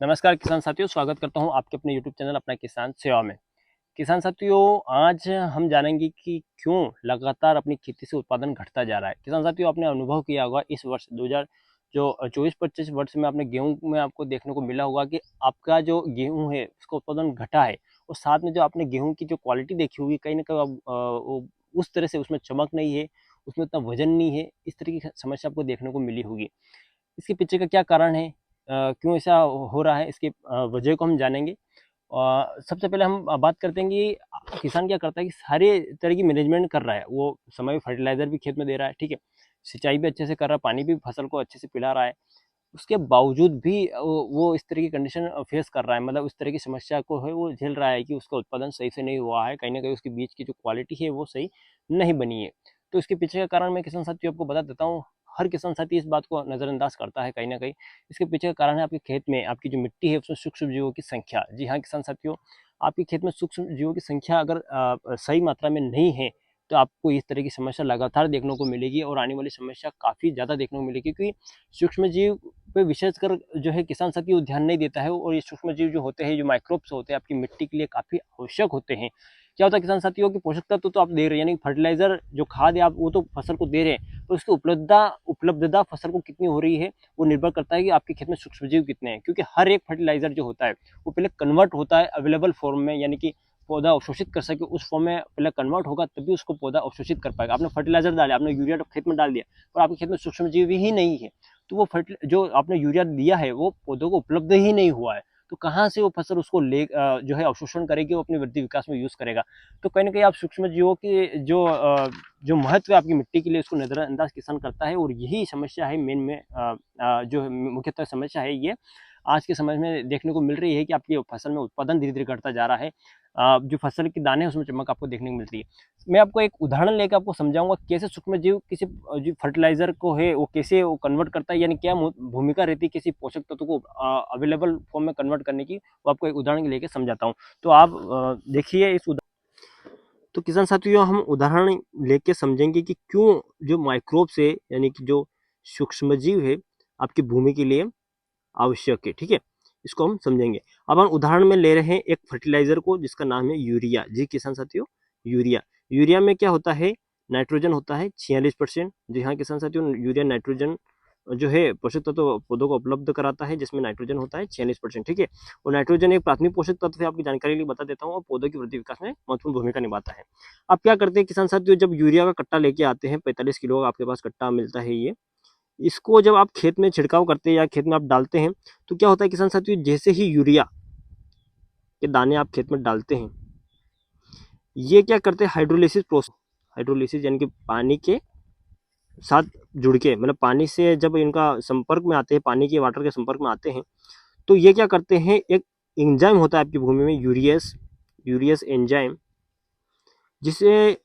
नमस्कार किसान साथियों, स्वागत करता हूं आपके अपने YouTube चैनल अपना किसान सेवा में। किसान साथियों, आज हम जानेंगे कि क्यों लगातार अपनी खेती से उत्पादन घटता जा रहा है। किसान साथियों, आपने अनुभव किया होगा इस वर्ष 2000 जो 24-25 वर्ष में आपने गेहूं में आपको देखने को मिला होगा कि आपका जो गेहूं है उसका उत्पादन घटा है, और साथ में जो आपने गेहूं की जो क्वालिटी देखी होगी कहीं ना कहीं वो उस तरह से उसमें चमक नहीं है, उसमें उतना वजन नहीं है, इस तरह की समस्या आपको देखने को मिली होगी। इसके पीछे का क्या कारण है, क्यों ऐसा हो रहा है, इसकी वजह को हम जानेंगे। सबसे पहले हम बात करते हैं कि किसान क्या करता है कि सारे तरह की मैनेजमेंट कर रहा है। वो समय में फर्टिलाइजर भी खेत में दे रहा है, ठीक है, सिंचाई भी अच्छे से कर रहा है, पानी भी फसल को अच्छे से पिला रहा है। उसके बावजूद भी वो इस तरह की कंडीशन फेस कर रहा है, मतलब उस तरह की समस्या को है वो झेल रहा है कि उसका उत्पादन सही से नहीं हुआ है, कहीं ना कहीं उसके बीज की जो क्वालिटी है वो सही नहीं बनी है। तो इसके पीछे का कारण मैं किसान साथियों आपको बता देता हूँ। हर किसान साथी इस बात को नज़रअंदाज करता है कहीं ना कहीं। इसके पीछे का कारण है आपके खेत में आपकी जो मिट्टी है उसमें सूक्ष्म जीवों की संख्या। जी हाँ किसान साथियों, आपके खेत में सूक्ष्म जीवों की संख्या अगर सही मात्रा में नहीं है तो आपको इस तरह की समस्या लगातार देखने को मिलेगी, और आने वाली समस्या काफ़ी ज़्यादा देखने को मिलेगी, क्योंकि सूक्ष्म जीव पे विशेषकर जो है किसान साथी वो ध्यान नहीं देता है। और ये सूक्ष्म जीव जो होते हैं, जो माइक्रोब्स होते हैं, आपकी मिट्टी के लिए काफ़ी आवश्यक होते हैं। क्या होता है किसान साथियों की पोषक तत्व तो आप दे रहे हैं, यानी फर्टिलाइजर जो खाद है आप वो तो फसल को दे रहे हैं, पर उसकी उपलब्धता फसल को कितनी हो रही है वो निर्भर करता है कि आपके खेत में सूक्ष्म जीव कितने हैं। क्योंकि हर एक फर्टिलाइजर जो होता है वो पहले कन्वर्ट होता है अवेलेबल फॉर्म में, यानी कि पौधा अवशोषित कर सके उस फॉर्म में पहले कन्वर्ट होगा, तभी उसको पौधा अवशोषित कर पाएगा। आपने फर्टिलाइजर डाला, आपने यूरिया खेत में डाल दिया, पर आपके खेत में सूक्ष्म जीव ही नहीं है, तो वो जो आपने यूरिया दिया है वो पौधों को उपलब्ध ही नहीं हुआ है। तो कहाँ से वो फसल उसको जो है अवशोषण करेगी, वो अपनी वृद्धि विकास में यूज करेगा। तो कहीं ना कहीं आप सूक्ष्म जीवों की जो महत्व है आपकी मिट्टी के लिए उसको नजरअंदाज किसान करता है, और यही समस्या है मेन में जो मुख्यतः समस्या है ये आज के समय में देखने को मिल रही है कि आपकी फसल में उत्पादन धीरे धीरे घटता जा रहा है। जो फसल के दाने हैं उसमें चमक आपको देखने को मिल रही है। मैं आपको एक उदाहरण लेकर आपको समझाऊंगा कैसे सूक्ष्म जीव किसी जो फर्टिलाइजर को है वो कैसे वो कन्वर्ट करता है, यानी क्या भूमिका रहती है किसी पोषक तत्व को अवेलेबल फॉर्म में कन्वर्ट करने की, वो आपको एक उदाहरण लेके समझाता हूँ। तो आप देखिए इस तो किसान साथियों, हम उदाहरण लेके समझेंगे कि क्यों जो माइक्रोब्स है, यानी कि जो सूक्ष्म जीव है आपकी भूमि के लिए आवश्यक है, ठीक है। इसको हम समझेंगे। अब हम उदाहरण में ले रहे हैं एक फर्टिलाइजर को जिसका नाम है यूरिया। जी किसान साथियों, यूरिया। यूरिया में क्या होता है, नाइट्रोजन होता है 46%। जी हाँ किसान साथियों, यूरिया नाइट्रोजन जो है पोषक तत्व पौधों को उपलब्ध कराता है, जिसमें नाइट्रोजन होता है 46%, ठीक है। और नाइट्रोजन एक प्राथमिक पोषक तत्व है, आपकी जानकारी के लिए बता देता हूँ, और पौधों की वृद्धि विकास में महत्वपूर्ण भूमिका निभाता है। अब क्या करते हैं किसान साथियों, जब यूरिया का कट्टा लेके आते हैं, 45 किलो का आपके पास कट्टा मिलता है ये, इसको जब आप खेत में छिड़काव करते हैं या खेत में आप डालते हैं, तो क्या होता है किसान साथियों, जैसे ही यूरिया के दाने आप खेत में डालते हैं, ये क्या करते हैं, हाइड्रोलिसिस प्रोसेस, हाइड्रोलिसिस यानी कि पानी के साथ जुड़ के, मतलब पानी से जब इनका संपर्क में आते हैं, पानी के वाटर के संपर्क में आते हैं, तो ये क्या करते हैं, एक एंजाइम होता है आपकी भूमि में, यूरियस यूरियस एंजाइम, जिसे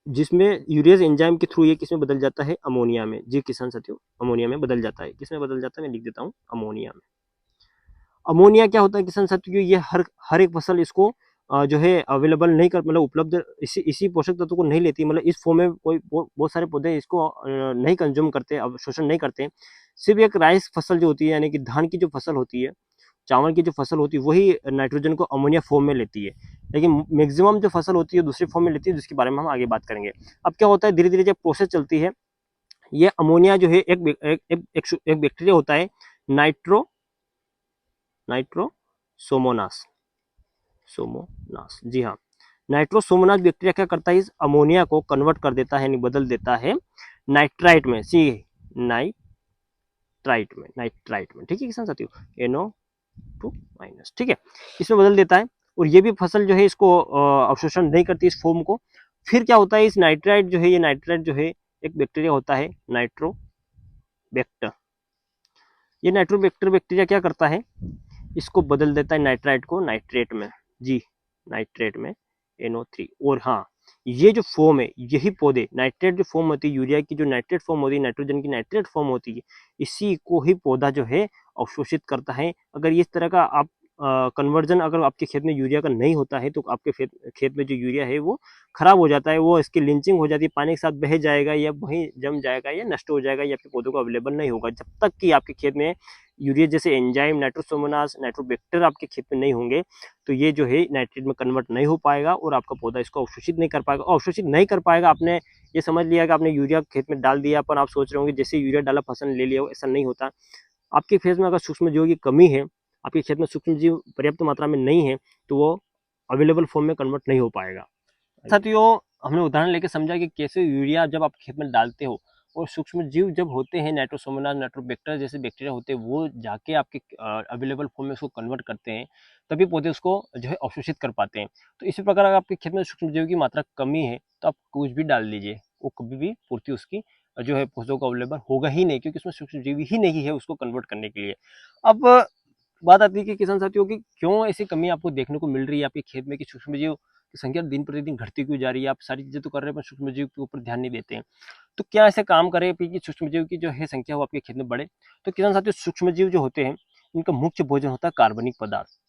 जिसमें यूरियस एंजाइम के थ्रू ये किसमें बदल जाता है, अमोनिया में। जी किसान साथियों, अमोनिया में बदल जाता है। किसमें बदल जाता है, मैं लिख देता हूँ, अमोनिया में। अमोनिया क्या होता है किसान साथियों, ये हर हर एक फसल इसको जो है अवेलेबल नहीं कर, मतलब उपलब्ध इसी पोषक तत्व को नहीं लेती, मतलब इस फॉर्म में कोई बहुत सारे पौधे इसको नहीं कंज्यूम करते, अब शोषण नहीं करते। सिर्फ एक राइस फसल जो होती है, यानी कि धान की जो फसल होती है, चावल की जो फसल होती है, वही नाइट्रोजन को अमोनिया फॉर्म में लेती है। लेकिन मैक्सिमम जो फसल होती है दूसरी फॉर्म में लेती है, जिसके बारे में हम आगे बात करेंगे। अब क्या होता है, धीरे धीरे जब प्रोसेस चलती है, ये अमोनिया जो है एक बैक्टीरिया होता है, नाइट्रो नाइट्रोसोमोनास, सोमोनास, जी हाँ। नाइट्रोसोमोनास बैक्टीरिया क्या करता है, इस अमोनिया को कन्वर्ट कर देता है, यानी बदल देता है नाइट्राइट में। सी नाइट्राइट में, ठीक है किसान साथियों, NO2-, ठीक है, इसमें बदल देता है। और ये भी फसल जो है इसको अवशोषण नहीं करती इस फॉर्म को। फिर क्या होता है, इस नाइट्राइट जो है, ये नाइट्राइट जो है एक बैक्टीरिया होता है, नाइट्रोबैक्टर। ये नाइट्रोबैक्टर बैक्टीरिया क्या करता है, इसको बदल देता है नाइट्राइट को नाइट्रेट में। जी, नाइट्रेट में NO3। और हाँ, ये जो फॉर्म है, यही पौधे नाइट्रेट जो फॉर्म होती है, यूरिया की जो नाइट्रेट फॉर्म होती है, नाइट्रोजन की नाइट्रेट फॉर्म होती है, इसी को ही पौधा जो है अवशोषित करता है। अगर इस तरह का आप कन्वर्जन अगर आपके खेत में यूरिया का नहीं होता है तो आपके खेत में जो यूरिया है वो खराब हो जाता है, वो इसकी लिंचिंग हो जाती है, पानी के साथ बह जाएगा या वहीं जम जाएगा या नष्ट हो जाएगा, या आपके पौधों को अवेलेबल नहीं होगा। जब तक कि आपके खेत में यूरिया जैसे एंजाइम, नाइट्रोसोमोनास, नाइट्रोबैक्टर आपके खेत में नहीं होंगे तो ये जो है नाइट्रेट में कन्वर्ट नहीं हो पाएगा और आपका पौधा इसको अवशोषित नहीं कर पाएगा। अवशोषित नहीं कर पाएगा, आपने ये समझ लिया कि आपने यूरिया खेत में डाल दिया, पर आप सोच रहे होंगे जैसे यूरिया डाला फसल ले लिया, ऐसा नहीं होता। आपके खेत में अगर सूक्ष्म जीवों की कमी है, आपके खेत में सूक्ष्म जीव पर्याप्त मात्रा में नहीं है, तो वो अवेलेबल फॉर्म में कन्वर्ट नहीं हो पाएगा। साथियों, हमने उदाहरण लेके समझा कि कैसे यूरिया जब आप खेत में डालते हो और सूक्ष्म जीव जब होते हैं, नाइट्रोसोमोनास, नाइट्रोबैक्टर जैसे बैक्टीरिया होते हैं, वो जाके आपके अवेलेबल फॉर्म में उसको कन्वर्ट करते हैं, तभी पौधे उसको जो है अवशोषित कर पाते हैं। तो इसी प्रकार अगर आपके खेत में सूक्ष्म जीव की मात्रा कमी है तो आप कुछ भी डाल दीजिए, वो कभी भी पूर्ति उसकी जो है पौधों को अवेलेबल होगा ही नहीं, क्योंकि उसमें सूक्ष्म जीव ही नहीं है उसको कन्वर्ट करने के लिए। अब बात आती है कि किसान साथियों की क्यों ऐसी कमी आपको देखने को मिल रही है आपके खेत में, कि सूक्ष्म जीव की संख्या दिन प्रतिदिन घटती क्यों जा रही है। आप सारी चीजें तो कर रहे हैं पर सूक्ष्म जीव के ऊपर ध्यान नहीं देते हैं। तो क्या ऐसे काम करें कि सूक्ष्म जीव की जो है संख्या वो आपके खेत में बढ़े। तो किसान साथियों, सूक्ष्म जीव जो होते हैं इनका मुख्य भोजन होता है कार्बनिक पदार्थ।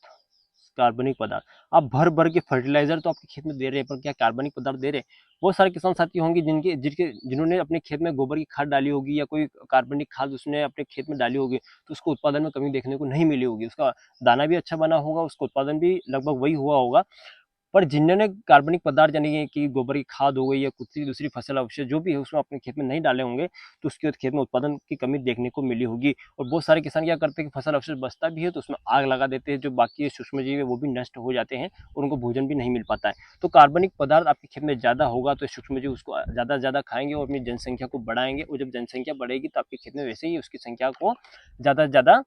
कार्बनिक पदार्थ आप भर भर के फर्टिलाइजर तो आपके खेत में दे रहे हैं, पर क्या कार्बनिक पदार्थ दे रहे हैं। बहुत सारे किसान साथी होंगे जिन्होंने अपने खेत में गोबर की खाद डाली होगी या कोई कार्बनिक खाद उसने अपने खेत में डाली होगी, तो उसको उत्पादन में कमी देखने को नहीं मिली होगी। उसका दाना भी अच्छा बना होगा, उसका उत्पादन भी लगभग वही हुआ होगा। पर जिन्होंने कार्बनिक पदार्थ यानी कि गोबर की खाद हो गई या कुछ दूसरी फसल अवशेष जो भी है उसमें अपने खेत में नहीं डाले होंगे, तो उसके खेत में उत्पादन की कमी देखने को मिली होगी। और बहुत सारे किसान क्या करते हैं कि फसल अवशेष बचता भी है तो उसमें आग लगा देते हैं, जो बाकी सूक्ष्म जीव है वो भी नष्ट हो जाते हैं और उनको भोजन भी नहीं मिल पाता है। तो कार्बनिक पदार्थ आपके खेत में ज़्यादा होगा तो सूक्ष्म जीव उसको ज़्यादा से ज़्यादा खाएंगे और अपनी जनसंख्या को बढ़ाएंगे, और जब जनसंख्या बढ़ेगी तो आपके खेत में वैसे ही उसकी संख्या को ज़्यादा से ज़्यादा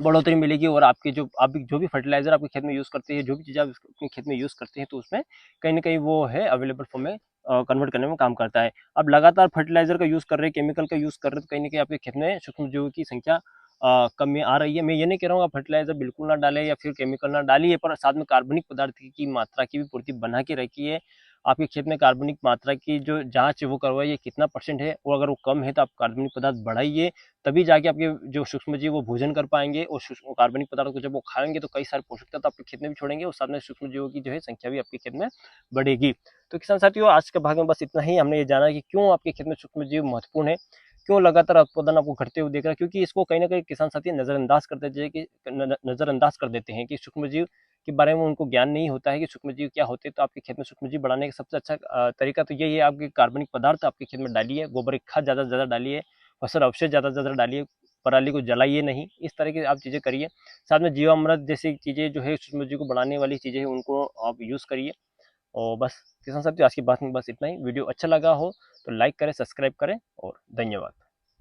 बढ़ोतरी मिलेगी। और आपके जो भी फर्टिलाइजर आपके खेत में यूज करते हैं, जो भी चीज़ आप अपने खेत में यूज करते हैं, तो उसमें कहीं ना कहीं वो है अवेलेबल फॉर्म में कन्वर्ट करने में काम करता है। अब लगातार फर्टिलाइजर का यूज कर रहे हैं, केमिकल का यूज कर रहे हैं, तो कहीं ना कहीं आपके खेत में सूक्ष्म जीवों की संख्या कम में आ रही है। मैं ये नहीं कह रहा हूँ आप फर्टिलाइजर बिल्कुल ना डालें या फिर केमिकल ना डालिए, पर साथ में कार्बनिक पदार्थ की मात्रा की भी पूर्ति बना के रखिए। आपके खेत में कार्बनिक मात्रा की जो जांच है वो करवाइए, कितना परसेंट है, और अगर वो कम है तो आप कार्बनिक पदार्थ बढ़ाइए, तभी जाके आपके जो सूक्ष्म जीव वो भोजन कर पाएंगे। और कार्बनिक पदार्थ को जब वो खाएंगे तो कई सारे पोषक तत्व आपके खेत में भी छोड़ेंगे और साथ में सूक्ष्म जीवों की जो है संख्या भी आपके खेत में बढ़ेगी। तो किसान साथियों, आज के भाग में बस इतना ही। हमने ये जाना कि क्यों आपके खेत में सूक्ष्म जीव महत्वपूर्ण है, क्यों लगातार उत्पादन आपको घटते हुए देख रहा है, क्योंकि इसको कहीं ना कहीं किसान साथी नजरअंदाज कर देते हैं कि सूक्ष्म जीव के बारे में उनको ज्ञान नहीं होता है कि सूक्ष्म जीव क्या होते हैं। तो आपके खेत में सूक्ष्म जीव बढ़ाने का सबसे अच्छा तरीका तो यही है, आपके कार्बनिक पदार्थ आपके खेत में डालिए, गोबर की खाद ज़्यादा से ज़्यादा डालिए, फसल अवशेष ज़्यादा से ज़्यादा डालिए, पराली को जलाइए नहीं। इस तरह की आप चीज़ें करिए। साथ में जीवामृत जैसी चीज़ें जो है सूक्ष्म जीव को बढ़ाने वाली चीज़ें हैं उनको आप यूज़ करिए। और बस किसान साथियों, आज की बात में बस इतना ही। वीडियो अच्छा लगा हो तो लाइक करें, सब्सक्राइब करें और धन्यवाद।